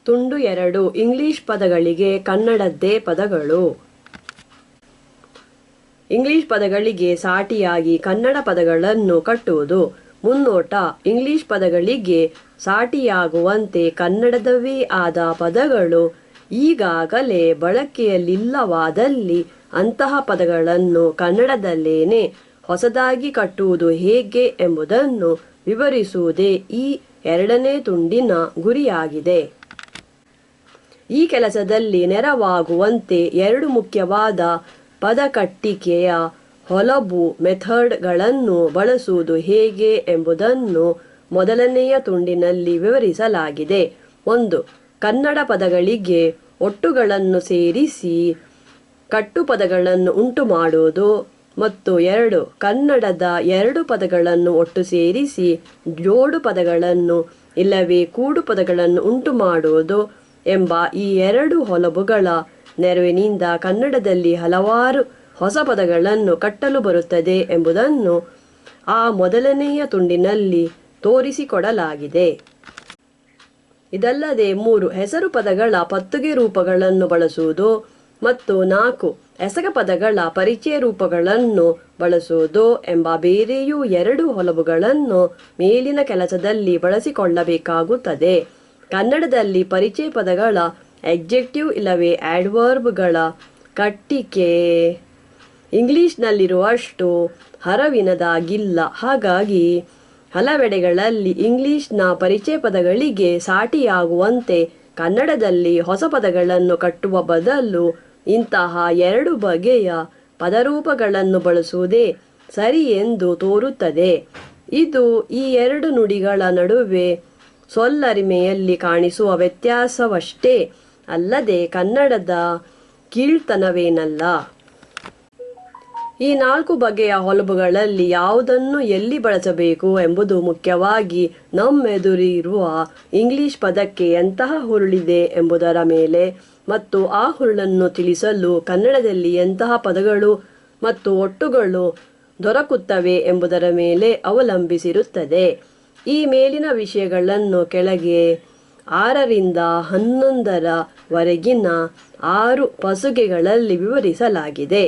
ತುಂಡು 2 ಇಂಗ್ಲಿಷ್ ಪದಗಳಿಗೆ ಕನ್ನಡದ್ದೇ ಪದಗಳು. ಇಂಗ್ಲಿಷ್ ಪದಗಳಿಗೆ ಸಾಟಿಯಾಗಿ ಕನ್ನಡ ಪದಗಳನ್ನು ಕಟ್ಟುವುದು. ಮುನ್ನೋಟ: ಇಂಗ್ಲಿಷ್ ಪದಗಳಿಗೆ ಸಾಟಿಯಾಗುವಂತೆ ಕನ್ನಡದವೇ ಆದ ಪದಗಳು ಈಗಾಗಲೇ ಬಳಕೆಯಲ್ಲಿಲ್ಲವಾದಲ್ಲಿ ಅಂತಹ ಪದಗಳನ್ನು ಕನ್ನಡದಲ್ಲೇನೆ ಹೊಸದಾಗಿ ಕಟ್ಟುವುದು ಹೇಗೆ ಎಂಬುದನ್ನು ವಿವರಿಸುವುದೇ ಈ ಎರಡನೇ ತುಂಡಿನ ಗುರಿಯಾಗಿದೆ. ಈ ಕೆಲಸದಲ್ಲಿ ನೆರವಾಗುವಂತೆ ಎರಡು ಮುಖ್ಯವಾದ ಪದಕಟ್ಟಿಕೆಯ ಹೊಲಬು ಮೆಥಡ್ಗಳನ್ನು ಬಳಸುವುದು ಹೇಗೆ ಎಂಬುದನ್ನು ಮೊದಲನೆಯ ತುಂಡಿನಲ್ಲಿ ವಿವರಿಸಲಾಗಿದೆ. 1. ಕನ್ನಡ ಪದಗಳಿಗೆ ಒಟ್ಟುಗಳನ್ನು ಸೇರಿಸಿ ಕಟ್ಟುಪದಗಳನ್ನು ಉಂಟು ಮಾಡುವುದು ಮತ್ತು 2. ಕನ್ನಡದ ಎರಡು ಪದಗಳನ್ನು ಒಟ್ಟು ಸೇರಿಸಿ ಜೋಡು ಪದಗಳನ್ನು ಇಲ್ಲವೇ ಕೂಡು ಪದಗಳನ್ನು ಉಂಟು ಮಾಡುವುದು ಎಂಬ ಈ ಎರಡು ಹೊಲಬುಗಳ ನೆರವಿನಿಂದ ಕನ್ನಡದಲ್ಲಿ ಹಲವಾರು ಹೊಸ ಪದಗಳನ್ನು ಕಟ್ಟಲು ಬರುತ್ತದೆ ಎಂಬುದನ್ನು ಆ ಮೊದಲನೆಯ ತುಂಡಿನಲ್ಲಿ ತೋರಿಸಿಕೊಡಲಾಗಿದೆ. ಇದಲ್ಲದೆ 3 ಹೆಸರು ಪದಗಳ ಪತ್ತುಗೆ ರೂಪಗಳನ್ನು ಬಳಸುವುದು ಮತ್ತು 4 ಎಸಗ ಪದಗಳ ಪರಿಚಯ ರೂಪಗಳನ್ನು ಬಳಸುವುದು ಎಂಬ ಬೇರೆಯೂ 2 ಹೊಲಬುಗಳನ್ನು ಮೇಲಿನ ಕೆಲಸದಲ್ಲಿ ಬಳಸಿಕೊಳ್ಳಬೇಕಾಗುತ್ತದೆ. ಕನ್ನಡದಲ್ಲಿ ಪರಿಚಯ ಪದಗಳ ಎಡ್ಜೆಕ್ಟಿವ್ ಇಲ್ಲವೇ ಆಡ್ವರ್ಬ್ಗಳ ಕಟ್ಟಿಕೆ ಇಂಗ್ಲಿಷ್ನಲ್ಲಿರುವಷ್ಟು ಹರವಿನದಾಗಿಲ್ಲ. ಹಾಗಾಗಿ ಹಲವೆಡೆಗಳಲ್ಲಿ ಇಂಗ್ಲಿಷ್ನ ಪರಿಚಯ ಪದಗಳಿಗೆ ಸಾಟಿಯಾಗುವಂತೆ ಕನ್ನಡದಲ್ಲಿ ಹೊಸ ಪದಗಳನ್ನು ಕಟ್ಟುವ ಬದಲು ಇಂತಹ 2 ಬಗೆಯ ಪದರೂಪಗಳನ್ನು ಬಳಸುವುದೇ ಸರಿ ಎಂದು ತೋರುತ್ತದೆ. ಇದು ಈ ಎರಡು ನುಡಿಗಳ ನಡುವೆ ಸೊಲ್ಲರಿಮೆಯಲ್ಲಿ ಕಾಣಿಸುವ ವ್ಯತ್ಯಾಸವಷ್ಟೇ ಅಲ್ಲದೆ ಕನ್ನಡದ ಕೀಳ್ತನವೇನಲ್ಲ. ಈ 4 ಬಗೆಯ ಹೊಲಬುಗಳಲ್ಲಿ ಯಾವುದನ್ನು ಎಲ್ಲಿ ಬಳಸಬೇಕು ಎಂಬುದು ಮುಖ್ಯವಾಗಿ ನಮ್ಮೆದುರಿರುವ ಇಂಗ್ಲಿಷ್ ಪದಕ್ಕೆ ಎಂತಹ ಹುರುಳಿದೆ ಎಂಬುದರ ಮೇಲೆ ಮತ್ತು ಆ ಹುರುಳನ್ನು ತಿಳಿಸಲು ಕನ್ನಡದಲ್ಲಿ ಎಂತಹ ಪದಗಳು ಮತ್ತು ಒಟ್ಟುಗಳು ದೊರಕುತ್ತವೆ ಎಂಬುದರ ಮೇಲೆ ಅವಲಂಬಿಸಿರುತ್ತದೆ. ಈ ಮೇಲಿನ ವಿಷಯಗಳನ್ನು ಕೆಳಗೆ 6ರಿಂದ 11ರವರೆಗಿನ 6 ಪಸುಗೆಗಳಲ್ಲಿ ವಿವರಿಸಲಾಗಿದೆ.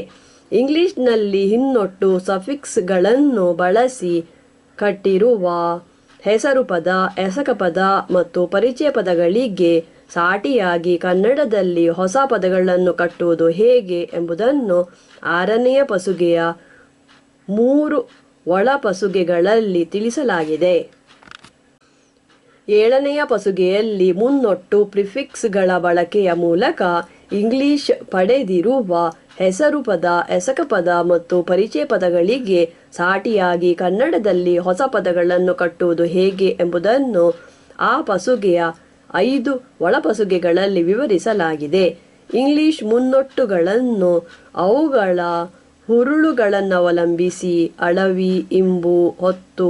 ಇಂಗ್ಲಿಷ್ನಲ್ಲಿ ಹಿನ್ನೊಟ್ಟು ಸಫಿಕ್ಸ್ಗಳನ್ನು ಬಳಸಿ ಕಟ್ಟಿರುವ ಹೆಸರು ಪದ, ಎಸಕ ಪದ ಮತ್ತು ಪರಿಚಯ ಪದಗಳಿಗೆ ಸಾಟಿಯಾಗಿ ಕನ್ನಡದಲ್ಲಿ ಹೊಸ ಪದಗಳನ್ನು ಕಟ್ಟುವುದು ಹೇಗೆ ಎಂಬುದನ್ನು 6ನೆಯ ಪಸುಗೆಯ 3 ಒಳಪಸುಗೆಗಳಲ್ಲಿ ತಿಳಿಸಲಾಗಿದೆ. 7ನೆಯ ಪಸುಗೆಯಲ್ಲಿ ಮುನ್ನೊಟ್ಟು ಪ್ರಿಫಿಕ್ಸ್ಗಳ ಬಳಕೆಯ ಮೂಲಕ ಇಂಗ್ಲಿಷ್ ಪಡೆದಿರುವ ಹೆಸರು ಪದ, ಎಸಕ ಪದ ಮತ್ತು ಪರಿಚಯ ಪದಗಳಿಗೆ ಸಾಟಿಯಾಗಿ ಕನ್ನಡದಲ್ಲಿ ಹೊಸ ಪದಗಳನ್ನು ಕಟ್ಟುವುದು ಹೇಗೆ ಎಂಬುದನ್ನು ಆ ಪಸುಗೆಯ 5 ಒಳಪಸುಗೆಗಳಲ್ಲಿ ವಿವರಿಸಲಾಗಿದೆ. ಇಂಗ್ಲಿಷ್ ಮುನ್ನೊಟ್ಟುಗಳನ್ನು ಅವುಗಳ ಹುರುಳುಗಳನ್ನವಲಂಬಿಸಿ ಅಳವಿ, ಇಂಬು, ಹೊತ್ತು,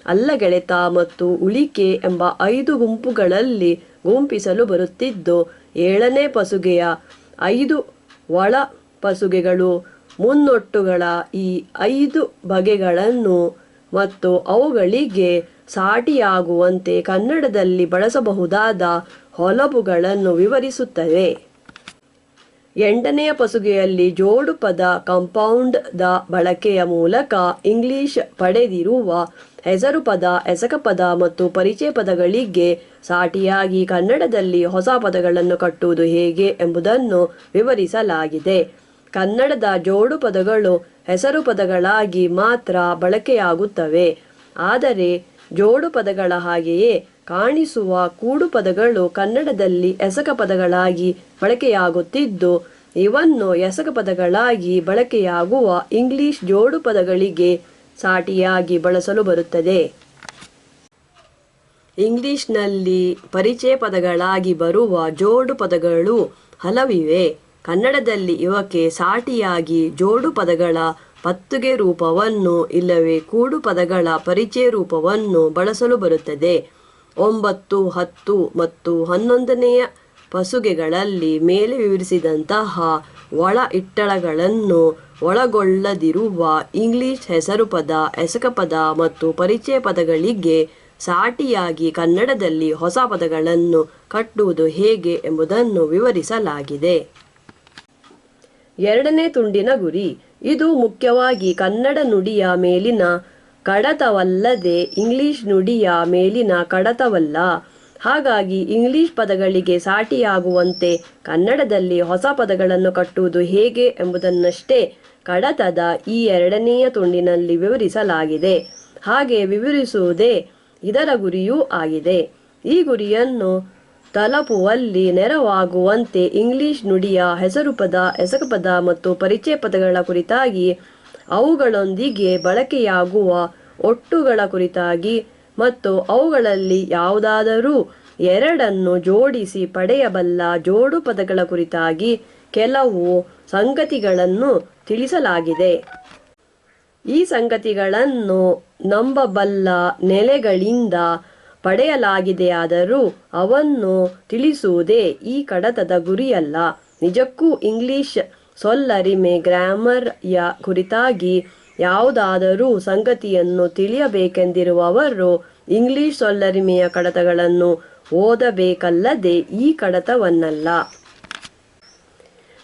ಅಲ್ಲಗೆಳೆತ ಮತ್ತು ಉಳಿಕೆ ಎಂಬ 5 ಗುಂಪುಗಳಲ್ಲಿ ಗುಂಪಿಸಲು ಬರುತ್ತಿದ್ದು 7ನೇ ಪಸುಗೆಯ 5 ಒಳ ಪಸುಗೆಗಳು ಮುನ್ನೊಟ್ಟುಗಳ ಈ 5 ಬಗೆಗಳನ್ನು ಮತ್ತು ಅವುಗಳಿಗೆ ಸಾಟಿಯಾಗುವಂತೆ ಕನ್ನಡದಲ್ಲಿ ಬಳಸಬಹುದಾದ ಹೊಲಬುಗಳನ್ನು ವಿವರಿಸುತ್ತವೆ. 8ನೆಯ ಪಸುಗೆಯಲ್ಲಿ ಜೋಡು ಪದ ಕಾಂಪೌಂಡ್ ದ ಬಳಕೆಯ ಮೂಲಕ ಇಂಗ್ಲಿಷ್ ಪಡೆದಿರುವ ಹೆಸರು ಪದ, ಎಸಕ ಪದ ಮತ್ತು ಪರಿಚಯ ಪದಗಳಿಗೆ ಸಾಟಿಯಾಗಿ ಕನ್ನಡದಲ್ಲಿ ಹೊಸ ಪದಗಳನ್ನು ಕಟ್ಟುವುದು ಹೇಗೆ ಎಂಬುದನ್ನು ವಿವರಿಸಲಾಗಿದೆ. ಕನ್ನಡದ ಜೋಡು ಪದಗಳು ಹೆಸರು ಪದಗಳಾಗಿ ಮಾತ್ರ ಬಳಕೆಯಾಗುತ್ತವೆ. ಆದರೆ ಜೋಡು ಪದಗಳ ಹಾಗೆಯೇ ಕಾಣಿಸುವ ಕೂಡು ಪದಗಳು ಕನ್ನಡದಲ್ಲಿ ಎಸಕ ಪದಗಳಾಗಿ ಬಳಕೆಯಾಗುತ್ತಿದ್ದು ಇವನ್ನು ಎಸಕ ಪದಗಳಾಗಿ ಬಳಕೆಯಾಗುವ ಇಂಗ್ಲಿಷ್ ಜೋಡು ಪದಗಳಿಗೆ ಸಾಟಿಯಾಗಿ ಬಳಸಲು ಬರುತ್ತದೆ. ಇಂಗ್ಲಿಷ್ನಲ್ಲಿ ಪರಿಚಯ ಪದಗಳಾಗಿ ಬರುವ ಜೋಡು ಪದಗಳು ಹಲವಿವೆ. ಕನ್ನಡದಲ್ಲಿ ಇವಕ್ಕೆ ಸಾಟಿಯಾಗಿ ಜೋಡು ಪದಗಳ ಪತ್ತುಗೆ ರೂಪವನ್ನು ಇಲ್ಲವೇ ಕೂಡು ಪದಗಳ ಪರಿಚಯ ರೂಪವನ್ನು ಬಳಸಲು ಬರುತ್ತದೆ. 9, 10 ಮತ್ತು 11ನೆಯ ಪಸುಗೆಗಳಲ್ಲಿ ಮೇಲೆ ವಿವರಿಸಿದಂತಹ ಒಳ ಇಟ್ಟಳಗಳನ್ನು ಒಳಗೊಳ್ಳದಿರುವ ಇಂಗ್ಲಿಷ್ ಹೆಸರು ಪದ, ಎಸಕ ಪದ ಮತ್ತು ಪರಿಚಯ ಪದಗಳಿಗೆ ಸಾಟಿಯಾಗಿ ಕನ್ನಡದಲ್ಲಿ ಹೊಸ ಪದಗಳನ್ನು ಕಟ್ಟುವುದು ಹೇಗೆ ಎಂಬುದನ್ನು ವಿವರಿಸಲಾಗಿದೆ. ಎರಡನೇ ತುಂಡಿನ ಗುರಿ. ಇದು ಮುಖ್ಯವಾಗಿ ಕನ್ನಡ ನುಡಿಯ ಮೇಲಿನ ಕಡತವಲ್ಲದೆ ಇಂಗ್ಲಿಷ್ ನುಡಿಯ ಮೇಲಿನ ಕಡತವಲ್ಲ. ಹಾಗಾಗಿ ಇಂಗ್ಲಿಷ್ ಪದಗಳಿಗೆ ಸಾಟಿಯಾಗುವಂತೆ ಕನ್ನಡದಲ್ಲಿ ಹೊಸ ಪದಗಳನ್ನು ಕಟ್ಟುವುದು ಹೇಗೆ ಎಂಬುದನ್ನಷ್ಟೇ ಕಡತದ ಈ ಎರಡನೆಯ ತುಂಡಿನಲ್ಲಿ ವಿವರಿಸಲಾಗಿದೆ. ಹಾಗೆ ವಿವರಿಸುವುದೇ ಇದರ ಗುರಿಯೂ ಆಗಿದೆ. ಈ ಗುರಿಯನ್ನು ತಲುಪುವಲ್ಲಿ ನೆರವಾಗುವಂತೆ ಇಂಗ್ಲಿಷ್ ನುಡಿಯ ಹೆಸರುಪದ, ಎಸಕಪದ ಮತ್ತು ಪರಿಚಯ ಪದಗಳ ಕುರಿತಾಗಿ, ಅವುಗಳೊಂದಿಗೆ ಬಳಕೆಯಾಗುವ ಒಟ್ಟುಗಳ ಕುರಿತಾಗಿ ಮತ್ತು ಅವುಗಳಲ್ಲಿ ಯಾವುದಾದರೂ ಎರಡನ್ನು ಜೋಡಿಸಿ ಪಡೆಯಬಲ್ಲ ಜೋಡು ಪದಗಳ ಕುರಿತಾಗಿ ಕೆಲವು ಸಂಗತಿಗಳನ್ನು ತಿಳಿಸಲಾಗಿದೆ. ಈ ಸಂಗತಿಗಳನ್ನು ನಂಬಬಲ್ಲ ನೆಲೆಗಳಿಂದ ಪಡೆಯಲಾಗಿದೆಯಾದರೂ ಅವನ್ನು ತಿಳಿಸುವುದೇ ಈ ಕಡತದ ಗುರಿಯಲ್ಲ. ನಿಜಕ್ಕೂ ಇಂಗ್ಲಿಷ್ ಸೊಲ್ಲರಿಮೆ ಗ್ರಾಮರ್ಯ ಕುರಿತಾಗಿ ಯಾವುದಾದರೂ ಸಂಗತಿಯನ್ನು ತಿಳಿಯಬೇಕೆಂದಿರುವವರು ಇಂಗ್ಲಿಷ್ ಸೊಲ್ಲರಿಮೆಯ ಕಡತಗಳನ್ನು ಓದಬೇಕಲ್ಲದೆ ಈ ಕಡತವನ್ನಲ್ಲ.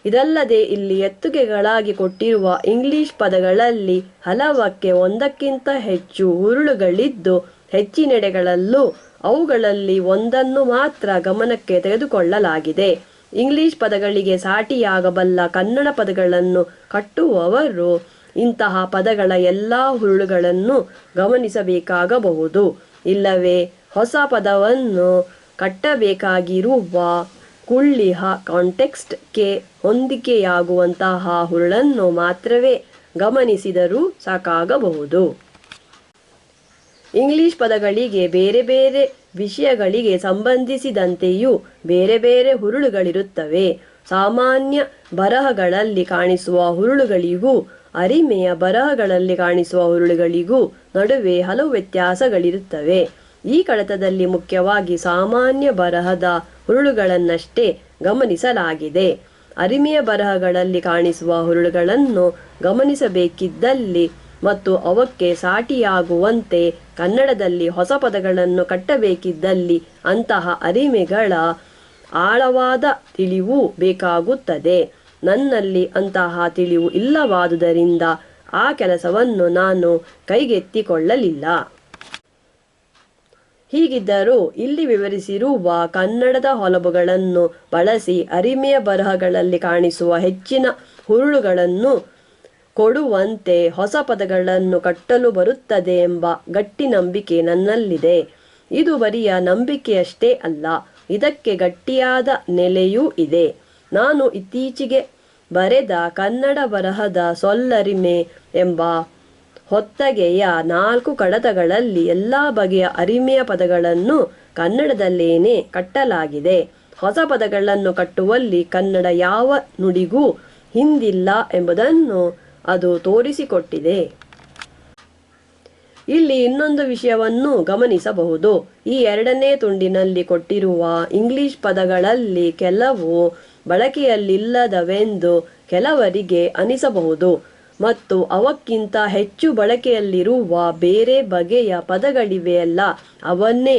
ಇದಲ್ಲದೆ ಇಲ್ಲಿ ಎತ್ತುಗೆಗಳಾಗಿ ಕೊಟ್ಟಿರುವ ಇಂಗ್ಲಿಷ್ ಪದಗಳಲ್ಲಿ ಹಲವಕ್ಕೆ ಒಂದಕ್ಕಿಂತ ಹೆಚ್ಚು ಹುರುಳುಗಳಿದ್ದು ಹೆಚ್ಚಿನೆಡೆಗಳಲ್ಲೂ ಅವುಗಳಲ್ಲಿ ಒಂದನ್ನು ಮಾತ್ರ ಗಮನಕ್ಕೆ ತೆಗೆದುಕೊಳ್ಳಲಾಗಿದೆ. ಇಂಗ್ಲಿಷ್ ಪದಗಳಿಗೆ ಸಾಟಿಯಾಗಬಲ್ಲ ಕನ್ನಡ ಪದಗಳನ್ನು ಕಟ್ಟುವವರು ಇಂತಹ ಪದಗಳ ಎಲ್ಲ ಹುರುಳುಗಳನ್ನು ಗಮನಿಸಬೇಕಾಗಬಹುದು. ಇಲ್ಲವೇ ಹೊಸ ಪದವನ್ನು ಕಟ್ಟಬೇಕಾಗಿರುವ ಕುಳ್ಳಿಹ ಕಾಂಟೆಕ್ಸ್ಟ್ಗೆ ಹೊಂದಿಕೆಯಾಗುವಂತಹ ಹುರುಳನ್ನು ಮಾತ್ರವೇ ಗಮನಿಸಿದರೂ ಸಾಕಾಗಬಹುದು. ಇಂಗ್ಲಿಷ್ ಪದಗಳಿಗೆ ಬೇರೆ ಬೇರೆ ವಿಷಯಗಳಿಗೆ ಸಂಬಂಧಿಸಿದಂತೆಯೂ ಬೇರೆ ಬೇರೆ ಹುರುಳುಗಳಿರುತ್ತವೆ. ಸಾಮಾನ್ಯ ಬರಹಗಳಲ್ಲಿ ಕಾಣಿಸುವ ಹುರುಳುಗಳಿಗೂ ಅರಿಮೆಯ ಬರಹಗಳಲ್ಲಿ ಕಾಣಿಸುವ ಹುರುಳುಗಳಿಗೂ ನಡುವೆ ಹಲವು ವ್ಯತ್ಯಾಸಗಳಿರುತ್ತವೆ. ಈ ಕಡತದಲ್ಲಿ ಮುಖ್ಯವಾಗಿ ಸಾಮಾನ್ಯ ಬರಹದ ಹುರುಳುಗಳನ್ನಷ್ಟೇ ಗಮನಿಸಲಾಗಿದೆ. ಅರಿಮೆಯ ಬರಹಗಳಲ್ಲಿ ಕಾಣಿಸುವ ಹುರುಳುಗಳನ್ನು ಗಮನಿಸಬೇಕಿದ್ದಲ್ಲಿ ಮತ್ತು ಅವಕ್ಕೆ ಸಾಟಿಯಾಗುವಂತೆ ಕನ್ನಡದಲ್ಲಿ ಹೊಸ ಪದಗಳನ್ನು ಕಟ್ಟಬೇಕಿದ್ದಲ್ಲಿ ಅಂತಹ ಅರಿಮೆಗಳ ಆಳವಾದ ತಿಳಿವು ಬೇಕಾಗುತ್ತದೆ. ನನ್ನಲ್ಲಿ ಅಂತಹ ತಿಳಿವು ಇಲ್ಲವಾದುದರಿಂದ ಆ ಕೆಲಸವನ್ನು ನಾನು ಕೈಗೆತ್ತಿಕೊಳ್ಳಲಿಲ್ಲ. ಹೀಗಿದ್ದರೂ ಇಲ್ಲಿ ವಿವರಿಸಿರುವ ಕನ್ನಡದ ಹೊಲಬುಗಳನ್ನು ಬಳಸಿ ಅರಿಮೆಯ ಬರಹಗಳಲ್ಲಿ ಕಾಣಿಸುವ ಹೆಚ್ಚಿನ ಹುರುಳುಗಳನ್ನು ಕೊಡುವಂತೆ ಹೊಸ ಪದಗಳನ್ನು ಕಟ್ಟಲು ಬರುತ್ತದೆ ಎಂಬ ಗಟ್ಟಿ ನಂಬಿಕೆ ನನ್ನಲ್ಲಿದೆ. ಇದು ಬರಿಯ ನಂಬಿಕೆಯಷ್ಟೇ ಅಲ್ಲ, ಇದಕ್ಕೆ ಗಟ್ಟಿಯಾದ ನೆಲೆಯೂ ಇದೆ. ನಾನು ಇತ್ತೀಚೆಗೆ ಬರೆದ ಕನ್ನಡ ಬರಹದ ಸೊಲ್ಲರಿಮೆ ಎಂಬ ಹೊತ್ತಗೆಯ 4 ಕಡತಗಳಲ್ಲಿ ಎಲ್ಲ ಬಗೆಯ ಅರಿಮೆಯ ಪದಗಳನ್ನು ಕನ್ನಡದಲ್ಲೇನೆ ಕಟ್ಟಲಾಗಿದೆ. ಹೊಸ ಪದಗಳನ್ನು ಕಟ್ಟುವಲ್ಲಿ ಕನ್ನಡ ಯಾವ ನುಡಿಗೂ ಹಿಂದಿಲ್ಲ ಎಂಬುದನ್ನು ಅದು ತೋರಿಸಿಕೊಟ್ಟಿದೆ. ಇಲ್ಲಿ ಇನ್ನೊಂದು ವಿಷಯವನ್ನು ಗಮನಿಸಬಹುದು. ಈ ಎರಡನೇ ತುಂಡಿನಲ್ಲಿ ಕೊಟ್ಟಿರುವ ಇಂಗ್ಲಿಷ್ ಪದಗಳಲ್ಲಿ ಕೆಲವು ಬಳಕೆಯಲ್ಲಿಲ್ಲದವೆಂದು ಕೆಲವರಿಗೆ ಅನಿಸಬಹುದು ಮತ್ತು ಅವಕ್ಕಿಂತ ಹೆಚ್ಚು ಬಳಕೆಯಲ್ಲಿರುವ ಬೇರೆ ಬಗೆಯ ಪದಗಳಿವೆಯಲ್ಲ, ಅವನ್ನೇ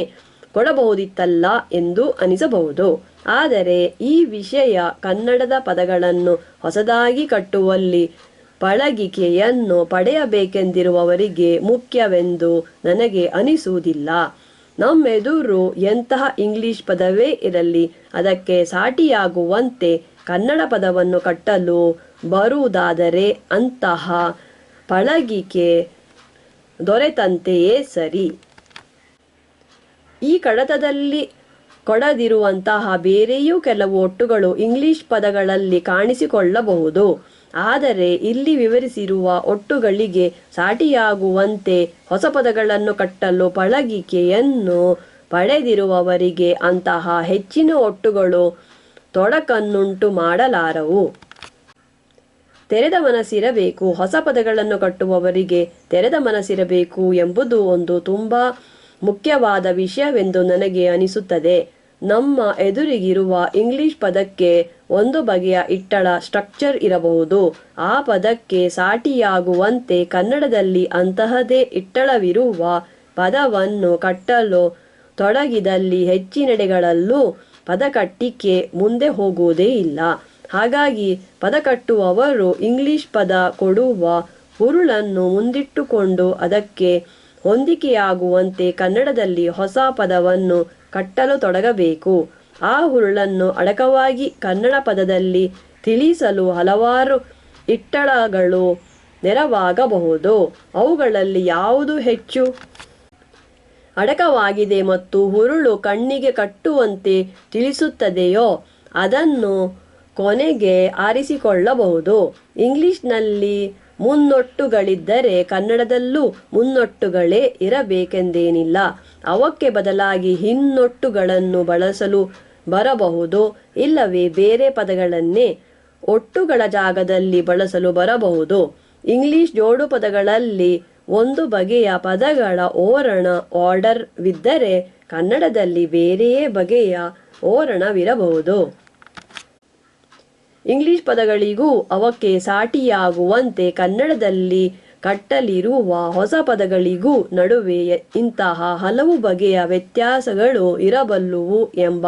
ಕೊಡಬಹುದಿತ್ತಲ್ಲ ಎಂದು ಅನಿಸಬಹುದು. ಆದರೆ ಈ ವಿಷಯ ಕನ್ನಡದ ಪದಗಳನ್ನು ಹೊಸದಾಗಿ ಕಟ್ಟುವಲ್ಲಿ ಪಳಗಿಕೆಯನ್ನು ಪಡೆಯಬೇಕೆಂದಿರುವವರಿಗೆ ಮುಖ್ಯವೆಂದು ನನಗೆ ಅನಿಸುವುದಿಲ್ಲ. ನಮ್ಮೆದುರು ಎಂತಹ ಇಂಗ್ಲಿಷ್ ಪದವೇ ಇರಲಿ, ಅದಕ್ಕೆ ಸಾಟಿಯಾಗುವಂತೆ ಕನ್ನಡ ಪದವನ್ನು ಕಟ್ಟಲು ಬರುವುದಾದರೆ ಅಂತಹ ಪಳಗಿಕೆ ದೊರೆತಂತೆಯೇ ಸರಿ. ಈ ಕಡತದಲ್ಲಿ ಕೊಡದಿರುವಂತಹ ಬೇರೆಯೂ ಕೆಲವು ಒಟ್ಟುಗಳು ಇಂಗ್ಲಿಷ್ ಪದಗಳಲ್ಲಿ ಕಾಣಿಸಿಕೊಳ್ಳಬಹುದು. ಆದರೆ ಇಲ್ಲಿ ವಿವರಿಸಿರುವ ಒಟ್ಟುಗಳಿಗೆ ಸಾಟಿಯಾಗುವಂತೆ ಹೊಸ ಪದಗಳನ್ನು ಕಟ್ಟಲು ಪಳಗಿಕೆಯನ್ನು ಪಡೆದಿರುವವರಿಗೆ ಅಂತಹ ಹೆಚ್ಚಿನ ಒಟ್ಟುಗಳು ತೊಡಕನ್ನುಂಟು ಮಾಡಲಾರವು. ತೆರೆದ ಮನಸ್ಸಿರಬೇಕು. ಹೊಸ ಪದಗಳನ್ನು ಕಟ್ಟುವವರಿಗೆ ತೆರೆದ ಮನಸ್ಸಿರಬೇಕು ಎಂಬುದು ಒಂದು ತುಂಬ ಮುಖ್ಯವಾದ ವಿಷಯವೆಂದು ನನಗೆ ಅನಿಸುತ್ತದೆ. ನಮ್ಮ ಎದುರಿಗಿರುವ ಇಂಗ್ಲಿಷ್ ಪದಕ್ಕೆ ಒಂದು ಬಗೆಯ ಇಟ್ಟಳ ಸ್ಟ್ರಕ್ಚರ್ ಇರಬಹುದು. ಆ ಪದಕ್ಕೆ ಸಾಟಿಯಾಗುವಂತೆ ಕನ್ನಡದಲ್ಲಿ ಅಂತಹದೇ ಇಟ್ಟಳವಿರುವ ಪದವನ್ನು ಕಟ್ಟಲು ತೊಡಗಿದಲ್ಲಿ ಹೆಚ್ಚಿನೆಡೆಗಳಲ್ಲೂ ಪದಕಟ್ಟಿಕೆ ಮುಂದೆ ಹೋಗುವುದೇ ಇಲ್ಲ. ಹಾಗಾಗಿ ಪದ ಕಟ್ಟುವವರು ಇಂಗ್ಲಿಷ್ ಪದ ಕೊಡುವ ಹುರುಳನ್ನು ಮುಂದಿಟ್ಟುಕೊಂಡು ಅದಕ್ಕೆ ಹೊಂದಿಕೆಯಾಗುವಂತೆ ಕನ್ನಡದಲ್ಲಿ ಹೊಸ ಪದವನ್ನು ಕಟ್ಟಲು ತೊಡಗಬೇಕು. ಆ ಹುರುಳನ್ನು ಅಡಕವಾಗಿ ಕನ್ನಡ ಪದದಲ್ಲಿ ತಿಳಿಸಲು ಹಲವಾರು ಇಟ್ಟಳಗಳು ನೆರವಾಗಬಹುದು. ಅವುಗಳಲ್ಲಿ ಯಾವುದು ಹೆಚ್ಚು ಅಡಕವಾಗಿದೆ ಮತ್ತು ಹುರುಳು ಕಣ್ಣಿಗೆ ಕಟ್ಟುವಂತೆ ತಿಳಿಸುತ್ತದೆಯೋ ಅದನ್ನು ಕೊನೆಗೆ ಆರಿಸಿಕೊಳ್ಳಬಹುದು. ಇಂಗ್ಲಿಷ್ನಲ್ಲಿ ಮುನ್ನೊಟ್ಟುಗಳಿದ್ದರೆ ಕನ್ನಡದಲ್ಲೂ ಮುನ್ನೊಟ್ಟುಗಳೇ ಇರಬೇಕೆಂದೇನಿಲ್ಲ. ಅವಕ್ಕೆ ಬದಲಾಗಿ ಹಿನ್ನೊಟ್ಟುಗಳನ್ನು ಬಳಸಲು ಬರಬಹುದು. ಇಲ್ಲವೇ ಬೇರೆ ಪದಗಳನ್ನೇ ಒಟ್ಟುಗಳ ಜಾಗದಲ್ಲಿ ಬಳಸಲು ಬರಬಹುದು. ಇಂಗ್ಲಿಷ್ ಜೋಡು ಪದಗಳಲ್ಲಿ ಒಂದು ಬಗೆಯ ಪದಗಳ ಓರಣ ಆರ್ಡರ್ವಿದ್ದರೆ ಕನ್ನಡದಲ್ಲಿ ಬೇರೆಯೇ ಬಗೆಯ ಓರಣವಿರಬಹುದು. ಇಂಗ್ಲಿಷ್ ಪದಗಳಿಗೂ ಅವಕ್ಕೆ ಸಾಟಿಯಾಗುವಂತೆ ಕನ್ನಡದಲ್ಲಿ ಕಟ್ಟಲಿರುವ ಹೊಸ ಪದಗಳಿಗೂ ನಡುವೆ ಇಂತಹ ಹಲವು ಬಗೆಯ ವ್ಯತ್ಯಾಸಗಳು ಇರಬಲ್ಲುವು ಎಂಬ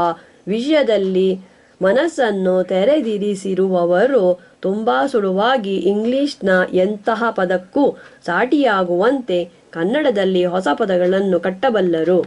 ವಿಷಯದಲ್ಲಿ ಮನಸ್ಸನ್ನು ತೆರೆದಿರಿಸಿರುವವರು ತುಂಬಾ ಸುಳುವಾಗಿ ಇಂಗ್ಲಿಷ್ನ ಎಂತಹ ಪದಕ್ಕೂ ಸಾಟಿಯಾಗುವಂತೆ ಕನ್ನಡದಲ್ಲಿ ಹೊಸ ಪದಗಳನ್ನು ಕಟ್ಟಬಲ್ಲರು.